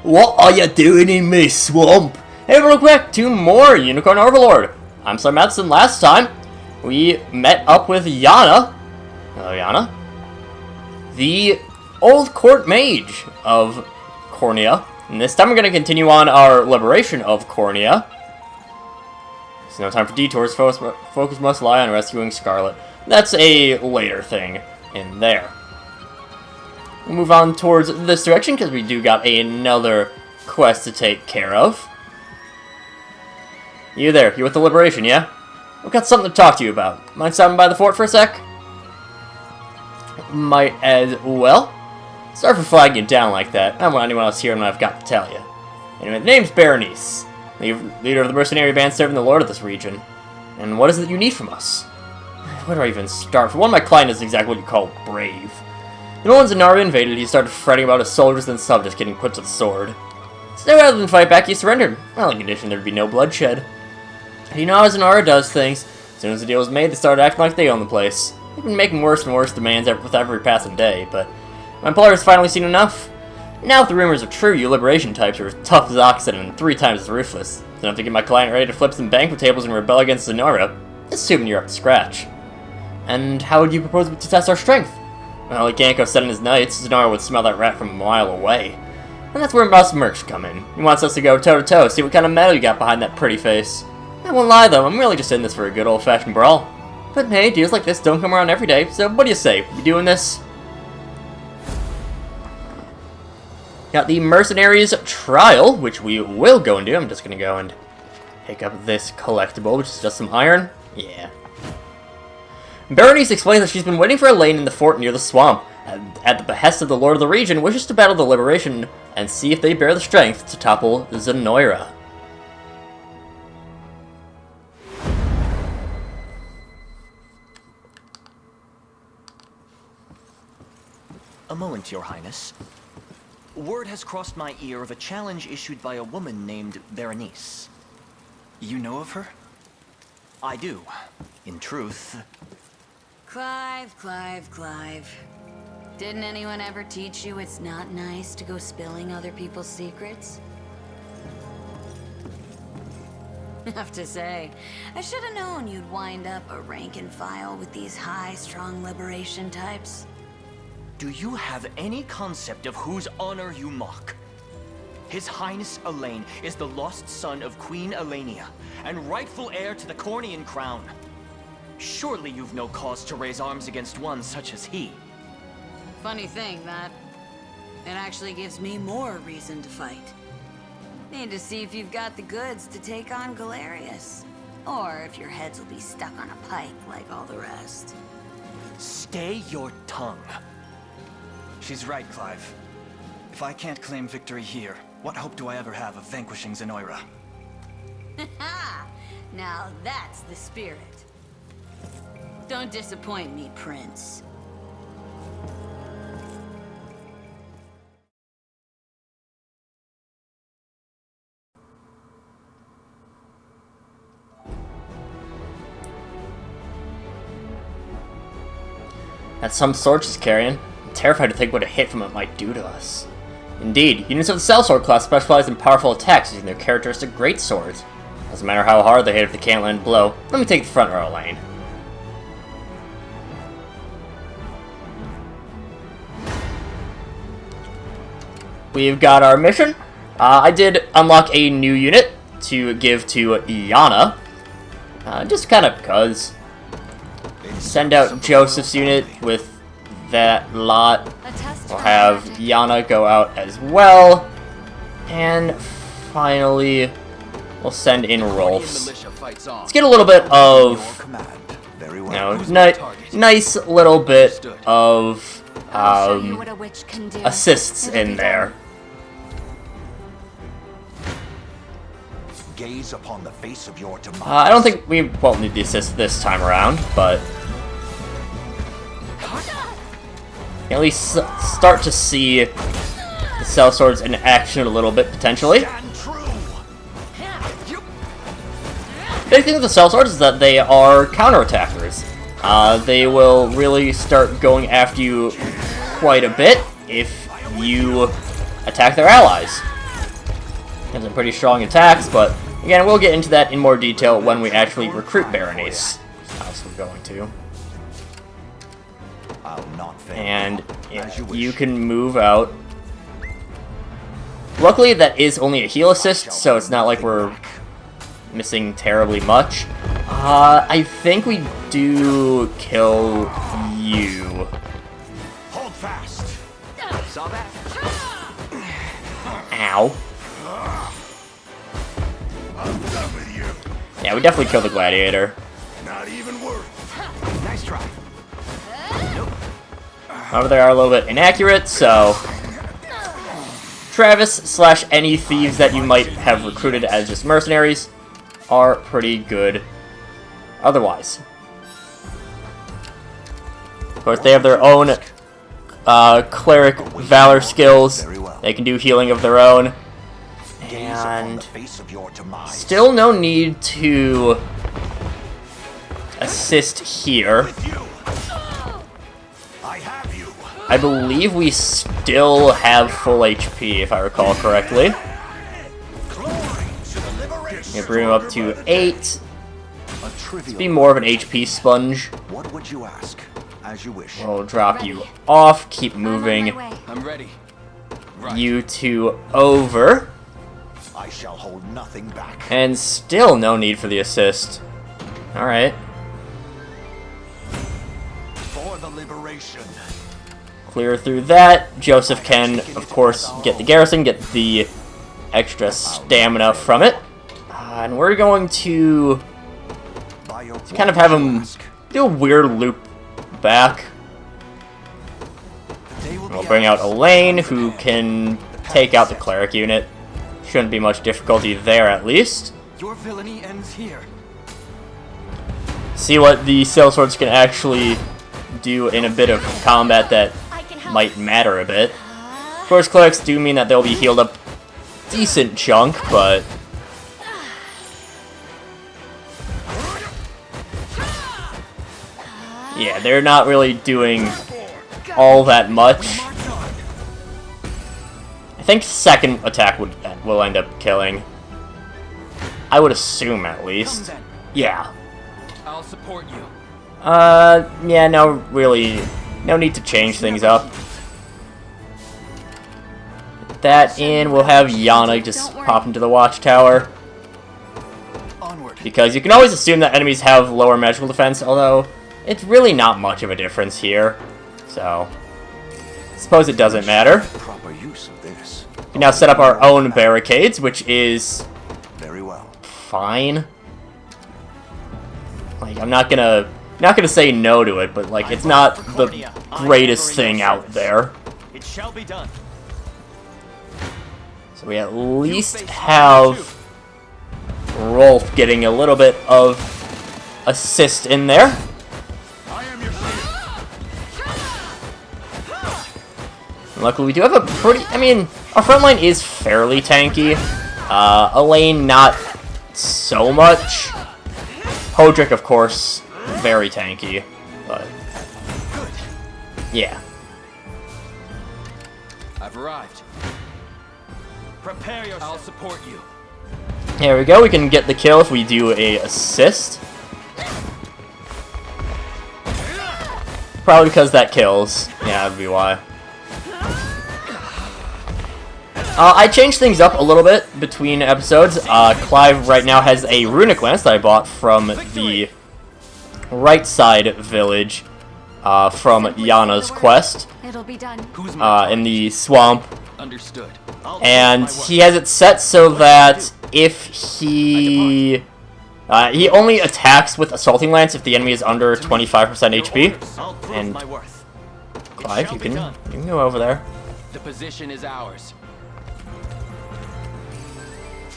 What are you doing in me swamp? Hey, real quick, to more Unicorn Overlord. I'm SlayerMathis, and last time we met up with Yana. Hello, Yana. The old court mage of Cornea. And this time we're going to continue on our liberation of Cornea. There's no time for detours. Focus must lie on rescuing Scarlet. That's a later thing in there. We'll move on towards this direction because we do got another quest to take care of. You there, you with the liberation, yeah? We've got something to talk to you about. Mind stopping by the fort for a sec? Might as well. Sorry for flagging you down like that. I don't want anyone else hearing what I've got to tell you. Anyway, the name's Berenice, leader of the mercenary band serving the lord of this region. And what is it you need from us? Where do I even start? For one, my client is exactly what you call brave. And when Zanara invaded, he started fretting about his soldiers and subjects getting put to the sword. So rather than fight back, he surrendered. Well, in condition there'd be no bloodshed. You know how Zanara does things. As soon as the deal was made, they started acting like they own the place. They've been making worse and worse demands with every passing day, but my employer has finally seen enough. Now if the rumors are true, you liberation types are as tough as oxen and 3 times as ruthless. It's enough to get my client ready to flip some banquet tables and rebel against Zanara, assuming you're up to scratch. And how would you propose to test our strength? Well, like Ganko said in his nights, Zanara would smell that rat from a mile away. And that's where Mouse Mercs come in. He wants us to go toe-to-toe, see what kind of metal you got behind that pretty face. I won't lie though, I'm really just in this for a good old-fashioned brawl. But hey, deals like this don't come around every day, so what do you say? We doing this? Got the Mercenaries Trial, which we will go and do. I'm just gonna go and pick up this collectible, which is just some iron. Yeah. Berenice explains that she's been waiting for Elaine in the fort near the swamp, and at the behest of the lord of the region, wishes to battle the liberation and see if they bear the strength to topple Zenoira. A moment, Your Highness. Word has crossed my ear of a challenge issued by a woman named Berenice. You know of her? I do. In truth... Clive. Didn't anyone ever teach you it's not nice to go spilling other people's secrets? I have to say, I should have known you'd wind up a rank and file with these high-strung liberation types. Do you have any concept of whose honor you mock? His Highness Elaine is the lost son of Queen Elenia, and rightful heir to the Cornean crown. Surely you've no cause to raise arms against one such as he. Funny thing, that it actually gives me more reason to fight. Need to see if you've got the goods to take on Galerius, or if your heads will be stuck on a pike like all the rest. Stay your tongue. She's right, Clive. If I can't claim victory here, what hope do I ever have of vanquishing Zenoira? Ha! Now that's the spirit. Don't disappoint me, Prince. That's some sword she's carrying. I'm terrified to think what a hit from it might do to us. Indeed, units of the Sellsword class specialize in powerful attacks using their characteristic greatswords. Doesn't matter how hard they hit if they can't land a blow. Let me take the front row lane. We've got our mission. I did unlock a new unit to give to Yana. Just kind of because. Send out Joseph's unit with that lot. We'll have Yana go out as well. And finally, we'll send in Rolf's. Let's get a little bit of, nice little bit of assists in there. Gaze upon the face of your demise. I don't think we won't need the assist this time around, but at least start to see the sellswords in action a little bit, potentially. Big thing with the sellswords is that they are counterattackers. They will really start going after you quite a bit if you attack their allies. Has some pretty strong attacks, but again, we'll get into that in more detail when we actually recruit Berenice. As we're going to. I'll not fail. And As you you wish. can move out. Luckily, that is only a heal assist, so it's not like we're missing terribly much. I think we do kill you. Hold fast. Saw that? Ow. I'm done with you. Yeah, we definitely killed the gladiator. Not even worth. Nice try. However, they are a little bit inaccurate, so Travis / any thieves that you might have recruited as just mercenaries are pretty good otherwise. Of course, they have their own cleric valor skills. They can do healing of their own. Gaze upon And the face of your demise. still no need to assist here. With you. I have you. I believe we still have full HP, if I recall correctly. Glory to the liberation. We bring him up to 8. A trivial. Be more of an HP sponge. What would you ask? As you wish. We'll drop you off, keep moving I'm ready. Right. you two over, I shall hold nothing back. and still no need for the assist. Alright, For the liberation. clear through that. Joseph can, of course, get the garrison, get the extra stamina from it. And we're going to By your kind of have him do a weird loop back. We'll bring out Elaine, who can take out the cleric unit. Shouldn't be much difficulty there, at least. Your villainy ends here. See what the sellswords can actually do in a bit of combat that might matter a bit. Of course, clerics do mean that they'll be healed up decent chunk, but yeah, they're not really doing all that much. I think second attack will end up killing. I would assume, at least. Come then. Yeah. I'll support you. Yeah, no need to change things up. That in, we'll have Yana just pop into the watchtower. Onward. Because you can always assume that enemies have lower magical defense, although it's really not much of a difference here. So, I suppose it doesn't matter. proper use of this. We can now set up our own barricades, which is Very well. fine. Like, I'm not gonna say no to it, but like, it's not the greatest thing out there. It shall be done. So we at least have Rolf getting a little bit of assist in there. I am your And luckily we do have a pretty, I mean, our front line is fairly tanky. Elaine, not so much. Hodrick, of course, very tanky, but yeah. I've arrived. Prepare yourself. I'll support you. There we go, we can get the kill if we do a assist. Probably because that kills. Yeah, that'd be why. I changed things up a little bit between episodes. Clive right now has a runic lance that I bought from the right side village from Yana's quest It'll be done. Who's my in the swamp. Understood. And he has it set so that if he only attacks with Assaulting Lance if the enemy is under 25% HP. I'll prove And my worth. Clive, shall you be can done. go over there. The position is ours.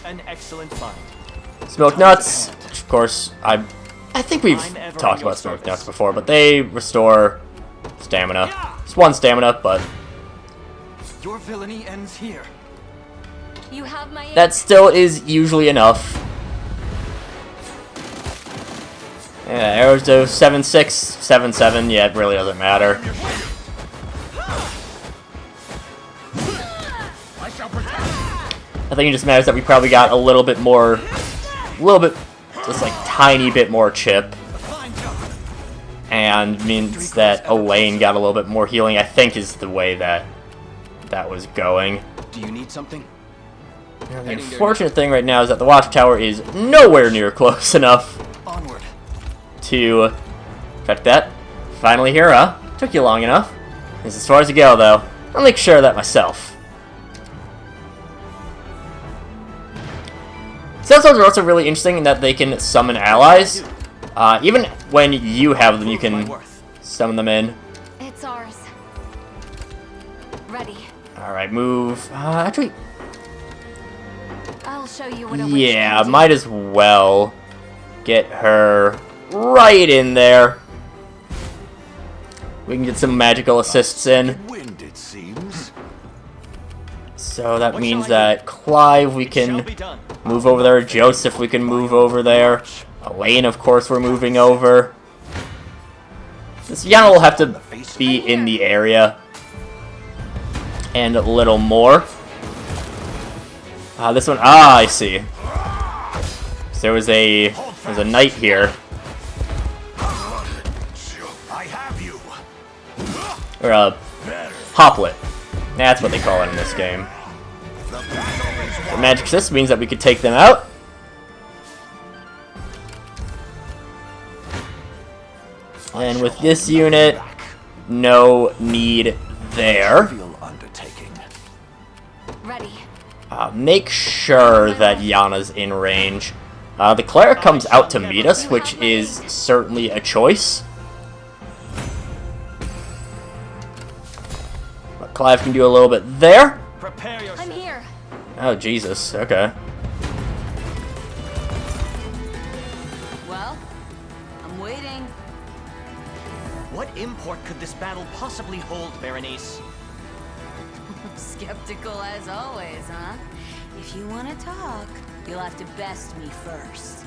An excellent find. Smoke Nuts, which of course I think we've talked about Smoke Nuts before, but they restore stamina. It's 1 stamina, but Your villainy ends here. You have my that still is usually enough. Yeah, arrows do 7-6, 7-7, yeah, it really doesn't matter. I think it just matters that we probably got a little bit, just like tiny bit more chip. And means that Elaine got a little bit more healing, I think is the way that was going. Do you need something? The unfortunate thing right now is that the watchtower is nowhere near close enough Onward. to affect that. Finally here, huh? Took you long enough. This is as far as you go, though. I'll make sure of that myself. Sellstones are also really interesting in that they can summon allies. Even when you have them, you can summon them in. It's ours. Ready. Alright, move. Actually, I'll show you what a witch yeah, can do. might as well get her right in there. We can get some magical assists in. Wind, it seems. So that means that Clive, we can move over there. Joseph, we can move over there. Elaine, of course, we're moving over. This Yana will have to be in the area. And a little more. This one, I see. So there was a knight here. I have you. Or a hoplet. That's what they call it in this game. The magic assist means that we could take them out. And with this unit, no need there. Trivial undertaking. Ready. Make sure that Yana's in range. The cleric comes out to meet us, which is certainly a choice. But Clive can do a little bit there. Prepare yourself. I'm here. Oh, Jesus. Okay. Well, I'm waiting. What import could this battle possibly hold, Berenice? Skeptical as always, huh? If you want to talk, you'll have to best me first.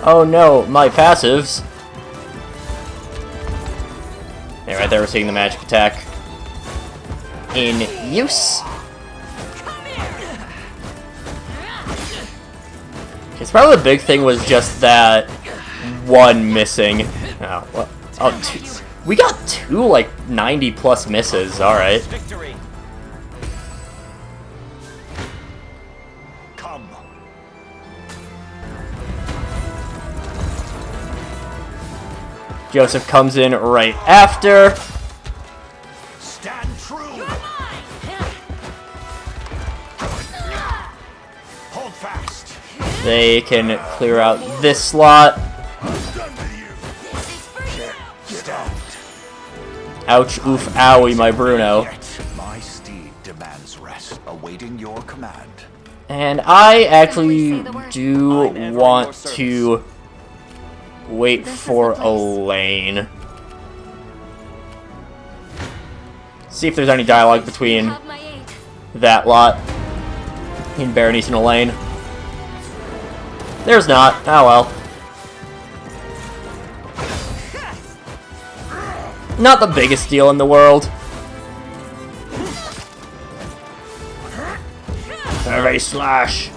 Oh no, my passives. Yeah, right there we're seeing the magic attack in use. Okay, so probably the big thing was just that one missing. Oh, what? Oh, we got two, like, 90+ misses. Alright. Victory. Come. Joseph comes in right after. Stand true. Hold fast. They can clear out this slot. Done with you. Stand. Ouch, oof, owie, my Bruno. My steed demands rest, awaiting your command. And I actually do want to wait for Elaine. See if there's any dialogue between Have my aid. that lot in Berenice and Elaine. There's not. Oh well. Not the biggest deal in the world. Survey slash.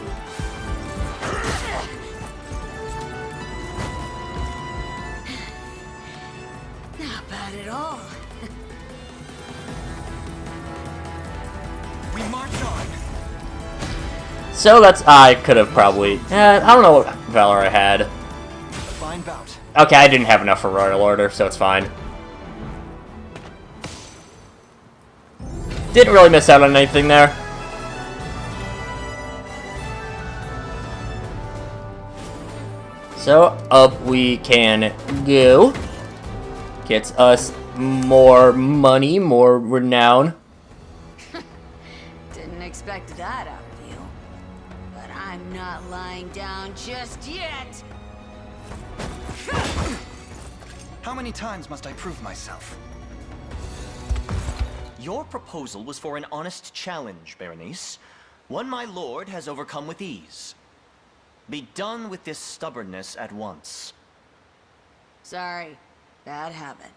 Not bad at all. We march on. So that's I could have probably. I don't know what valor I had. A fine bout. Okay, I didn't have enough for Royal Order, so it's fine. Didn't really miss out on anything there. So, up we can go. Gets us more money, more renown. Didn't expect that out of you. But I'm not lying down just yet. How many times must I prove myself? Your proposal was for an honest challenge, Berenice. One my lord has overcome with ease. Be done with this stubbornness at once. Sorry, bad habit.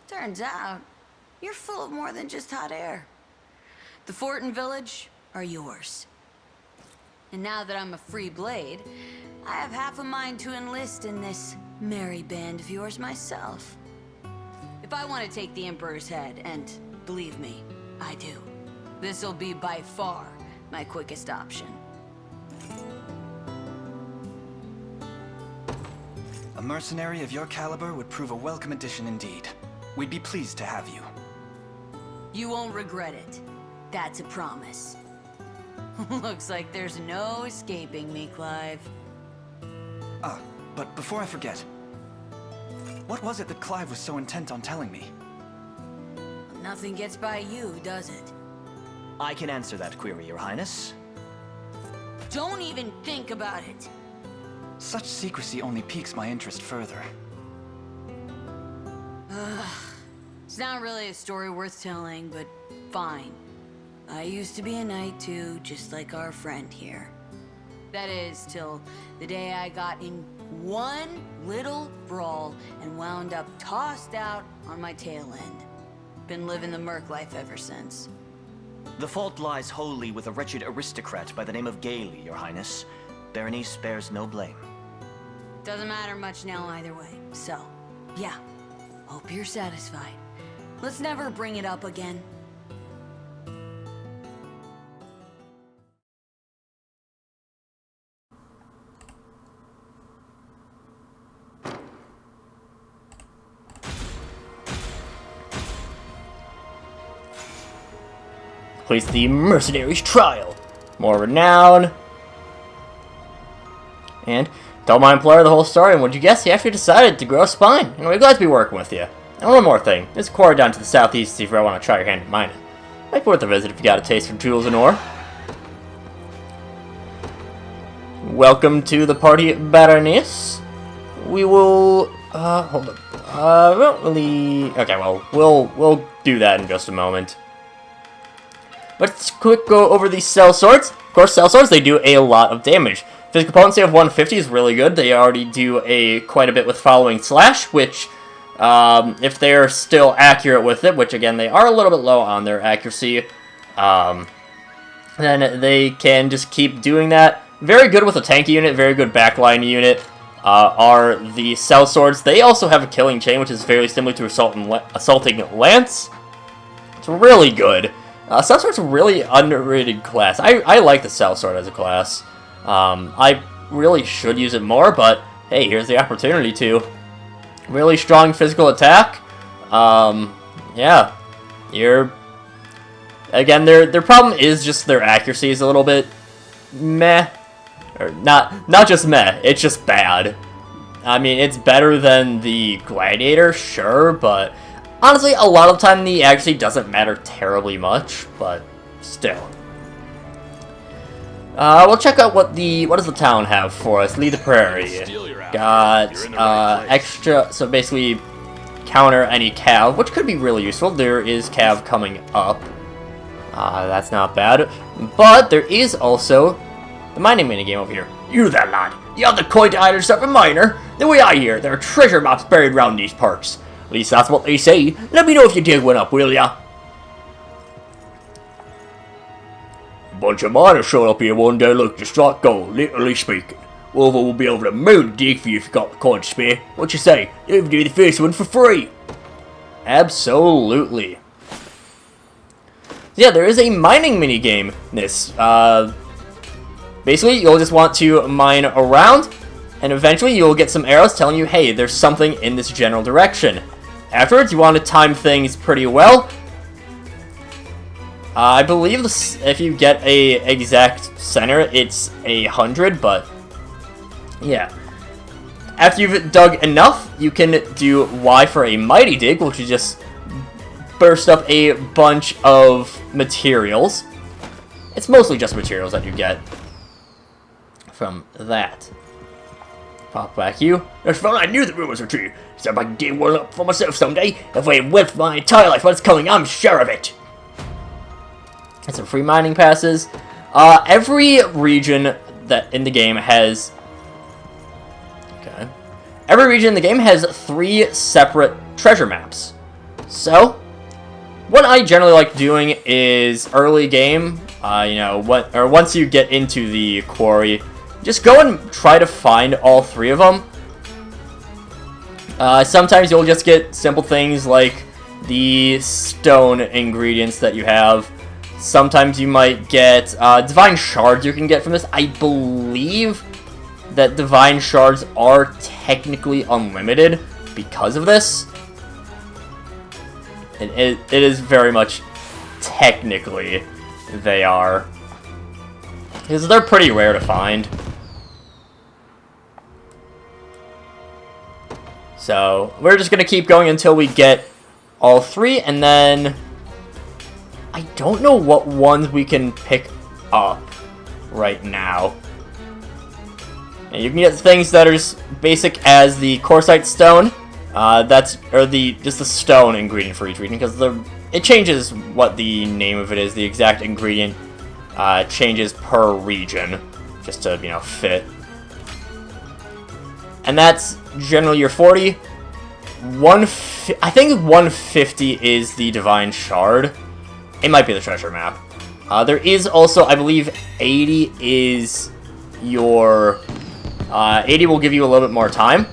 Turns out, you're full of more than just hot air. The fort and village are yours. And now that I'm a free blade, I have half a mind to enlist in this merry band of yours myself. If I want to take the Emperor's head, and believe me, I do, this'll be by far my quickest option. A mercenary of your caliber would prove a welcome addition indeed. We'd be pleased to have you. You won't regret it. That's a promise. Looks like there's no escaping me, Clive. Ah, but before I forget, what was it that Clive was so intent on telling me? Nothing gets by you, does it? I can answer that query, Your Highness. Don't even think about it. Such secrecy only piques my interest further. It's not really a story worth telling, but fine. I used to be a knight too, just like our friend here. That is, till the day I got in one little brawl and wound up tossed out on my tail end. Been living the merc life ever since. The fault lies wholly with a wretched aristocrat by the name of Gailey, Your Highness. Berenice bears no blame. Doesn't matter much now either way. So, yeah. Hope you're satisfied. Let's never bring it up again. Place the mercenary's trial. More renown. And told my employer the whole story, and would you guess, he actually decided to grow a spine. And we're glad to be working with you. And one more thing, there's a quarry down to the southeast if you ever want to try your hand at mining. Might be worth a visit if you got a taste for jewels and ore. Welcome to the party, Berenice. We will, hold up. We don't really, okay, well, we'll do that in just a moment. Let's quick go over these cell swords. Of course, cell swords, they do a lot of damage. Physical potency of 150 is really good. They already do quite a bit with following slash, which, if they're still accurate with it, which again, they are a little bit low on their accuracy, then they can just keep doing that. Very good with a tanky unit, very good backline unit, are the cell swords. They also have a killing chain, which is very similar to assaulting lance. It's really good. Cell sword's a really underrated class. I like the cell sword as a class. I really should use it more, but hey, here's the opportunity to. Really strong physical attack. Yeah. Again, their problem is just their accuracy is a little bit meh. Or not just meh, it's just bad. I mean, it's better than the Gladiator, sure, but honestly, a lot of the time the accuracy doesn't matter terribly much, but still. We'll check out what does the town have for us. Lead the Prairie. Got extra, so basically counter any cav, which could be really useful. There is cav coming up. That's not bad. But there is also the mining minigame over here. You there, lad. You have the coin to hide yourself a miner? The way I hear, there are treasure maps buried around these parts. At least that's what they say. Let me know if you dig one up, will ya? A bunch of miners showed up here one day looking to strike gold, literally speaking. Well, will be over the moon to dig for you if you got the coin to spare. What you say? Even do the first one for free. Absolutely. Yeah, there is a mining minigame in this. Basically, you'll just want to mine around, and eventually you'll get some arrows telling you, hey, there's something in this general direction. Afterwards, you want to time things pretty well. I believe if you get a exact center, it's 100, but yeah. After you've dug enough, you can do Y for a mighty dig, which is just burst up a bunch of materials. It's mostly just materials that you get from that. Pop back you. That's fun, I knew the rumors were true. So if I can dig one up for myself someday, if I with my entire life what's coming, I'm sure of it. And some free mining passes. Every region that in the game has... Okay. Every region in the game has 3 separate treasure maps. So, what I generally like doing is early game, you know, once you get into the quarry, just go and try to find all 3 of them. Sometimes you'll just get simple things like the stone ingredients that you have. Sometimes you might get divine shards you can get from this. I believe that divine shards are technically unlimited because of this. It is very much technically they are. Because they're pretty rare to find. So, we're just going to keep going until we get all 3, and then I don't know what ones we can pick up right now. And you can get things that are as basic as the Corsite Stone. Just the stone ingredient for each region, because it changes what the name of it is. The exact ingredient changes per region, just to, you know, fit. And that's generally your 40. I think 150 is the Divine Shard. It might be the treasure map. There is also, I believe, 80 is your... 80 will give you a little bit more time.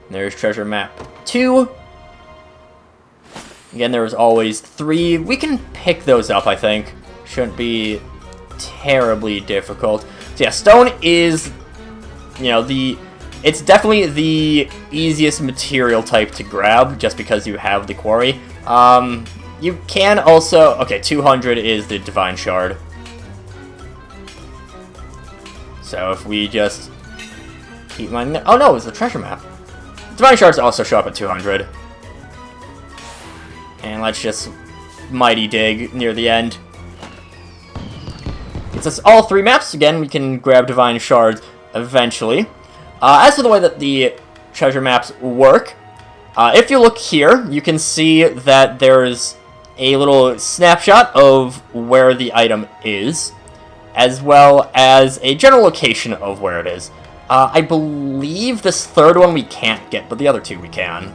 There's treasure map 2. Again, there was always 3. We can pick those up, I think. Shouldn't be terribly difficult. So yeah, stone is, you know, it's definitely the easiest material type to grab, just because you have the quarry. You can also... Okay, 200 is the Divine Shard. So if we just keep mining... Oh no, it's the treasure map. Divine Shards also show up at 200. And let's just mighty dig near the end. It's us all 3 maps. Again, we can grab Divine Shards eventually. As for the way that the treasure maps work, if you look here, you can see that there's a little snapshot of where the item is, as well as a general location of where it is. I believe this 3rd one we can't get, but the other 2 we can.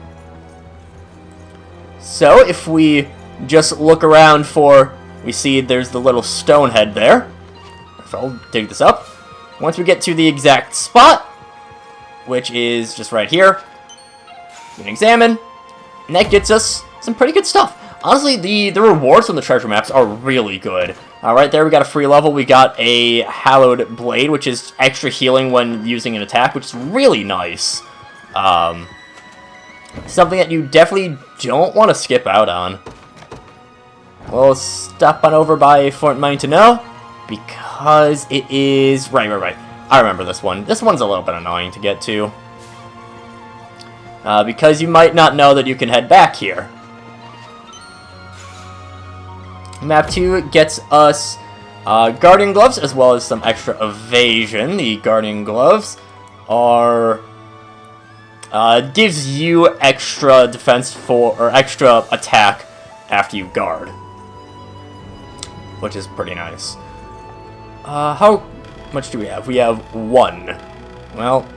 So, if we just look around we see there's the little stone head there. So I'll dig this up. Once we get to the exact spot, which is just right here, we can examine, and that gets us some pretty good stuff. Honestly, the rewards from the treasure maps are really good. Right there, we got a free level. We got a Hallowed Blade, which is extra healing when using an attack, which is really nice. Something that you definitely don't want to skip out on. We'll stop on over by Fort Mine to know, because it is... Right. I remember this one. This one's a little bit annoying to get to. Because you might not know that you can head back here. Map 2 gets us Guardian Gloves, as well as some extra evasion. The Guardian Gloves are... gives you extra defense or extra attack after you guard. Which is pretty nice. How much do we have? We have 1. Well...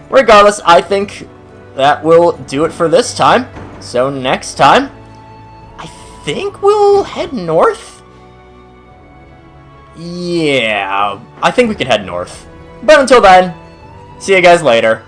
Regardless, I think that will do it for this time. So next time, I think we'll head north? Yeah, I think we can head north. But until then, see you guys later.